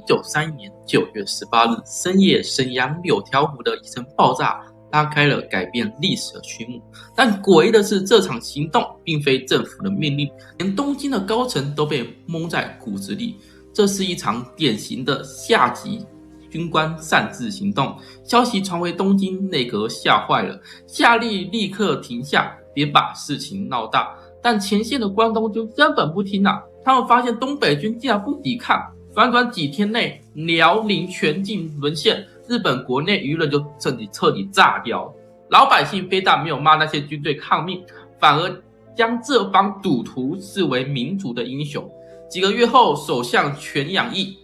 1931年9月18日深夜，沈阳柳条湖的一声爆炸拉开了改变历史的序幕。但诡异的是，这场行动并非政府的命令，连东京的高层都被蒙在鼓子里。这是一场典型的下级军官擅自行动。消息传回东京，内阁吓坏了，下令立刻停下，别把事情闹大。但前线的关东就根本不听啊！他们发现东北军竟然不抵抗，短短几天内，辽宁全境沦陷，日本国内舆论就彻底炸掉。老百姓非但没有骂那些军队抗命，反而将这帮赌徒视为民族的英雄。几个月后，首相全养义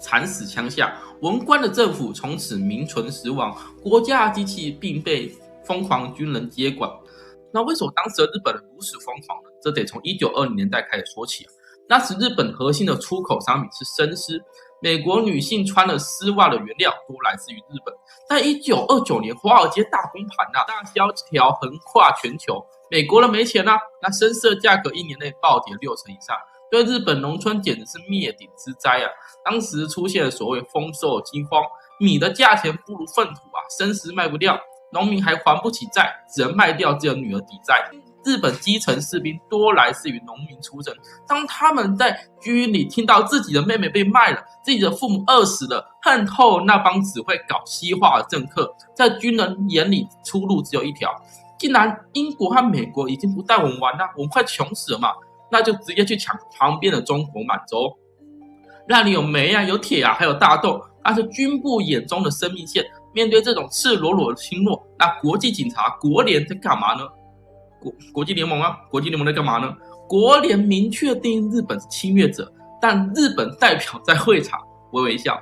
惨死枪下，文官的政府从此名存实亡，国家机器并被疯狂军人接管。那为什么当时的日本人如此疯狂呢？这得从1920年代开始说起。那时日本核心的出口商品是深丝，美国女性穿的丝袜的原料都来自于日本。在1929年，华尔街大崩盘大萧条横跨全球，美国人没钱那深丝的价格一年内暴跌60%以上，对日本农村简直是灭顶之灾当时出现了所谓丰收惊慌，米的价钱不如粪土深丝卖不掉，农民还还不起债，只能卖掉自己的女儿抵债。日本基层士兵多来自于农民出身，当他们在军里听到自己的妹妹被卖了，自己的父母饿死了，恨透那帮只会搞西化的政客，在军人眼里出路只有一条，既然英国和美国已经不带我们玩了，我们快穷死了嘛，那就直接去抢旁边的中国满洲，那里有煤有铁还有大豆，那是军部眼中的生命线。面对这种赤裸裸的侵略，那国际警察国联在干嘛呢？国际联盟国际联盟在干嘛呢？国联明确定义日本是侵略者，但日本代表在会场微微一笑，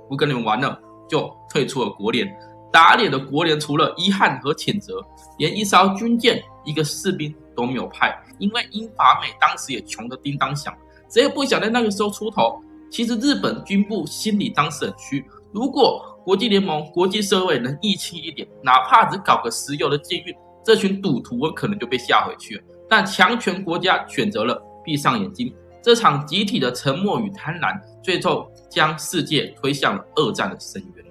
不跟你们玩了，就退出了国联。打脸的国联除了遗憾和谴责，连一艘军舰、一个士兵都没有派，因为英法美当时也穷得叮当响，谁也不想在那个时候出头。其实日本军部心里当时很虚，如果国际联盟、国际社会能义气一点，哪怕只搞个石油的禁运，这群赌徒可能就被吓回去了。但强权国家选择了闭上眼睛，这场集体的沉默与贪婪，最终将世界推向了二战的深渊。